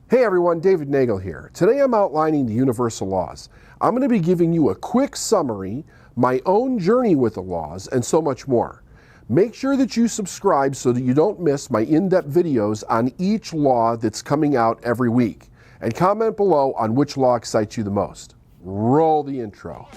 Hey everyone, David Nagel here. Today I'm outlining the universal laws. I'm going to be giving you a quick summary, my own journey with the laws, and so much more. Make sure that you subscribe so that you don't miss my in-depth videos on each law that's coming out every week. And comment below on which law excites you the most. Roll the intro.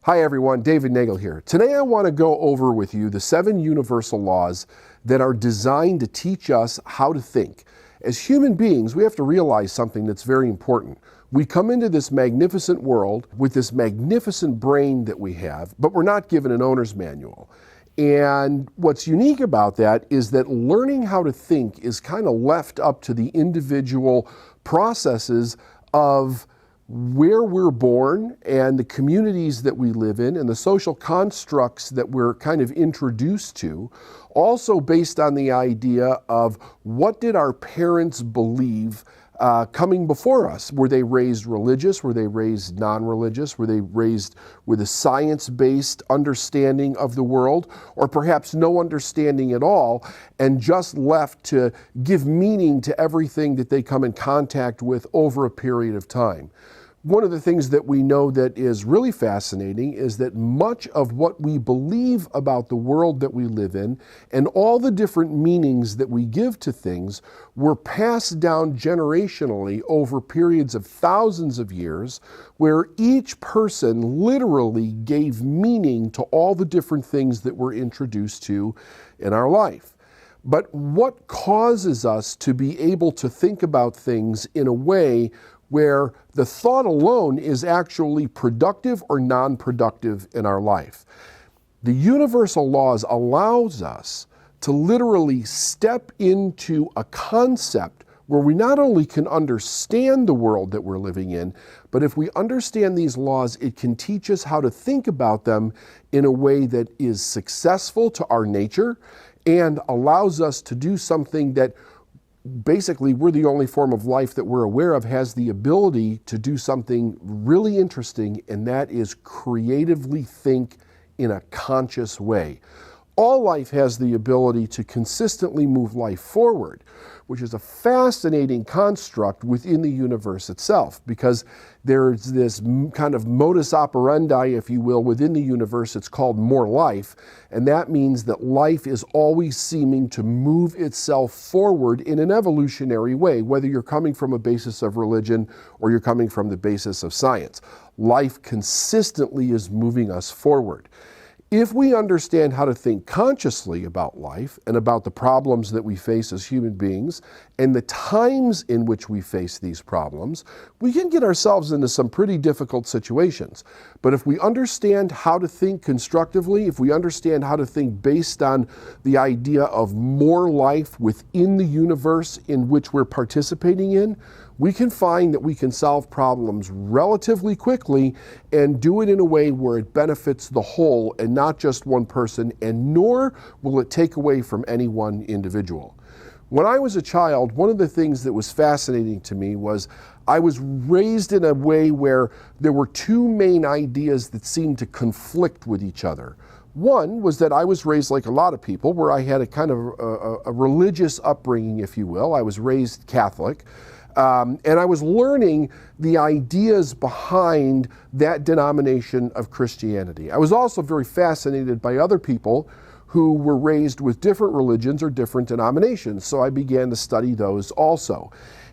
Hi everyone, David Nagel here. Today I want to go over with you the 7 universal laws that are designed to teach us how to think. As human beings, we have to realize something that's very important. We come into this magnificent world with this magnificent brain that we have, but we're not given an owner's manual. And what's unique about that is that learning how to think is kind of left up to the individual processes of where we're born and the communities that we live in and the social constructs that we're kind of introduced to, also based on the idea of what did our parents believe coming before us. Were they raised religious? Were they raised non-religious? Were they raised with a science-based understanding of the world? Or perhaps no understanding at all and just left to give meaning to everything that they come in contact with over a period of time? One of the things that we know that is really fascinating is that much of what we believe about the world that we live in and all the different meanings that we give to things were passed down generationally over periods of thousands of years, where each person literally gave meaning to all the different things that we're introduced to in our life. But what causes us to be able to think about things in a way where the thought alone is actually productive or non-productive in our life? The universal laws allows us to literally step into a concept where we not only can understand the world that we're living in, but if we understand these laws, it can teach us how to think about them in a way that is successful to our nature and allows us to do something that basically we're the only form of life that we're aware of has the ability to do something really interesting, and that is creatively think in a conscious way. All life has the ability to consistently move life forward, which is a fascinating construct within the universe itself, because there's this kind of modus operandi, if you will, within the universe. It's called more life, and that means that life is always seeming to move itself forward in an evolutionary way, whether you're coming from a basis of religion or you're coming from the basis of science. Life consistently is moving us forward. If we understand how to think consciously about life and about the problems that we face as human beings and the times in which we face these problems, we can get ourselves into some pretty difficult situations. But if we understand how to think constructively, if we understand how to think based on the idea of more life within the universe in which we're participating in, we can find that we can solve problems relatively quickly and do it in a way where it benefits the whole and not just one person, and nor will it take away from any one individual. When I was a child, one of the things that was fascinating to me was I was raised in a way where there were 2 main ideas that seemed to conflict with each other. One was that I was raised like a lot of people, where I had a kind of a religious upbringing, if you will. I was raised Catholic. And I was learning the ideas behind that denomination of Christianity. I was also very fascinated by other people who were raised with different religions or different denominations, so I began to study those also.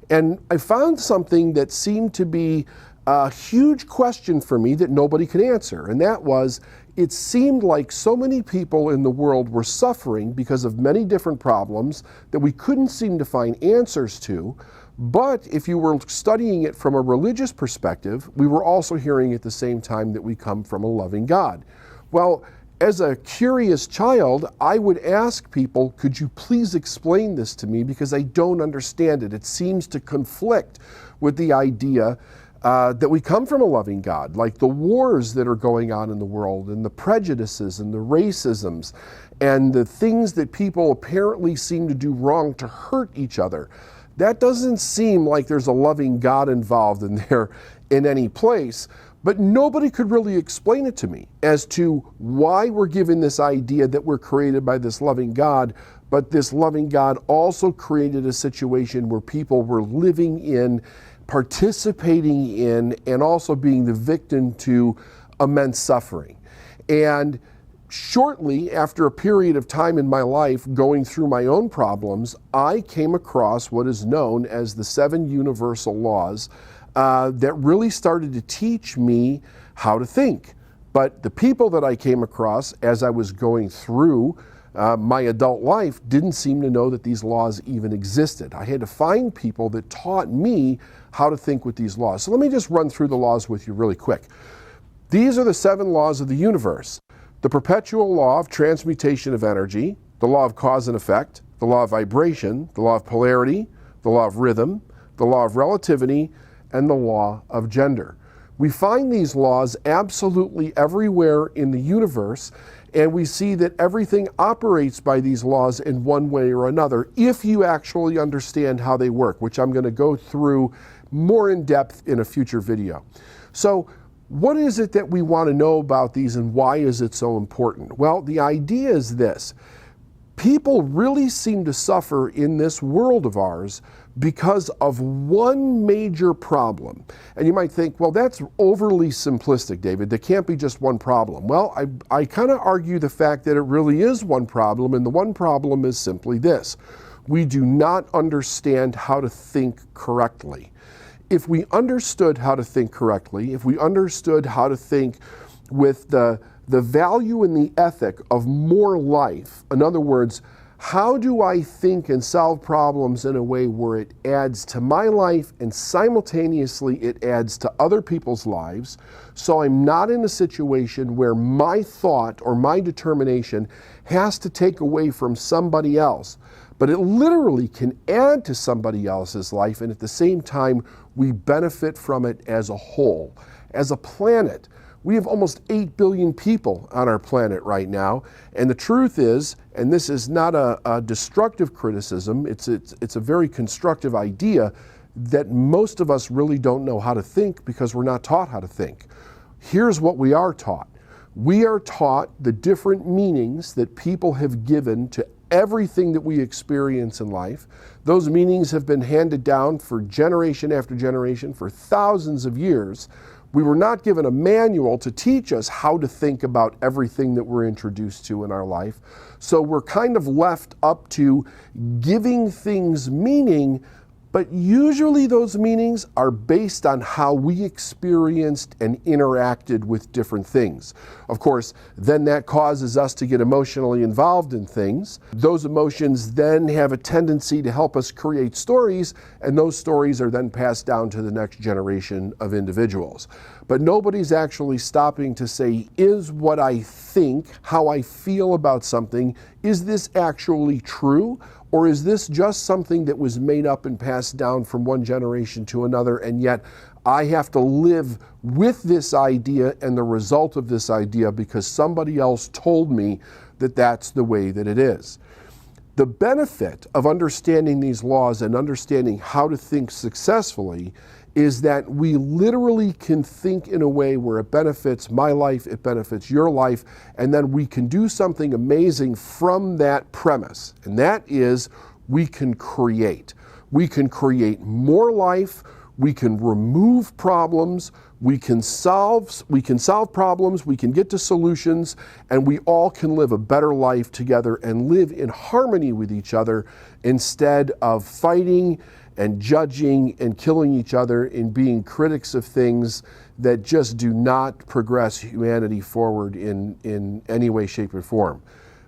And I found something that seemed to be a huge question for me that nobody could answer, and that was, it seemed like so many people in the world were suffering because of many different problems that we couldn't seem to find answers to. But if you were studying it from a religious perspective, we were also hearing at the same time that we come from a loving God. Well, as a curious child, I would ask people, could you please explain this to me, because I don't understand it. It seems to conflict with the idea that we come from a loving God, like the wars that are going on in the world and the prejudices and the racisms and the things that people apparently seem to do wrong to hurt each other. That doesn't seem like there's a loving God involved in there in any place. But nobody could really explain it to me as to why we're given this idea that we're created by this loving God, but this loving God also created a situation where people were living in, participating in, and also being the victim to immense suffering. And shortly after a period of time in my life going through my own problems, I came across what is known as the 7 universal laws that really started to teach me how to think. But the people that I came across as I was going through my adult life didn't seem to know that these laws even existed. I had to find people that taught me how to think with these laws. So let me just run through the laws with you really quick. These are the 7 laws of the universe. The perpetual law of transmutation of energy, the law of cause and effect, the law of vibration, the law of polarity, the law of rhythm, the law of relativity, and the law of gender. We find these laws absolutely everywhere in the universe, and we see that everything operates by these laws in one way or another if you actually understand how they work, which I'm going to go through more in depth in a future video. So what is it that we want to know about these, and why is it so important? Well, the idea is this. People really seem to suffer in this world of ours because of one major problem. And you might think, well, that's overly simplistic, David. There can't be just one problem. Well, I kind of argue the fact that it really is one problem, and the one problem is simply this. We do not understand how to think correctly. If we understood how to think correctly, if we understood how to think with the value and the ethic of more life, in other words, how do I think and solve problems in a way where it adds to my life and simultaneously it adds to other people's lives, so I'm not in a situation where my thought or my determination has to take away from somebody else, but it literally can add to somebody else's life, and at the same time we benefit from it as a whole. As a planet, we have almost 8 billion people on our planet right now, and the truth is, and this is not a destructive criticism, it's a very constructive idea, that most of us really don't know how to think because we're not taught how to think. Here's what we are taught. We are taught the different meanings that people have given to everything that we experience in life. Those meanings have been handed down for generation after generation for thousands of years. We were not given a manual to teach us how to think about everything that we're introduced to in our life. So we're kind of left up to giving things meaning, but usually those meanings are based on how we experienced and interacted with different things. Of course, then that causes us to get emotionally involved in things. Those emotions then have a tendency to help us create stories, and those stories are then passed down to the next generation of individuals. But nobody's actually stopping to say, is what I think, how I feel about something, is this actually true? Or is this just something that was made up and passed down from one generation to another, and yet I have to live with this idea and the result of this idea because somebody else told me that that's the way that it is? The benefit of understanding these laws and understanding how to think successfully is that we literally can think in a way where it benefits my life, it benefits your life, and then we can do something amazing from that premise. And that is, we can create. We can create more life, we can remove problems, we can solve problems, we can get to solutions, and we all can live a better life together and live in harmony with each other instead of fighting and judging and killing each other and being critics of things that just do not progress humanity forward in any way, shape, or form.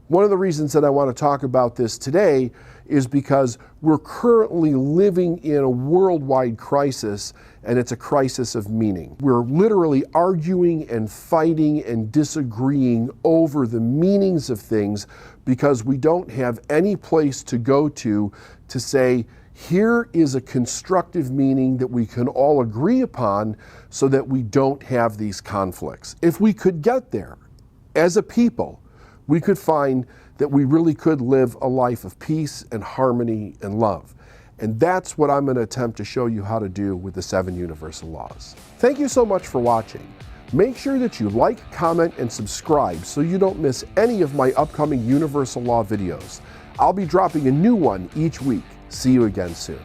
One of the reasons that I want to talk about this today is because we're currently living in a worldwide crisis, and it's a crisis of meaning. We're literally arguing and fighting and disagreeing over the meanings of things because we don't have any place to go to say, here is a constructive meaning that we can all agree upon so that we don't have these conflicts. If we could get there as a people, we could find that we really could live a life of peace and harmony and love. And that's what I'm going to attempt to show you how to do with the 7 universal laws. Thank you so much for watching. Make sure that you like, comment, and subscribe so you don't miss any of my upcoming universal law videos. I'll be dropping a new one each week. See you again soon.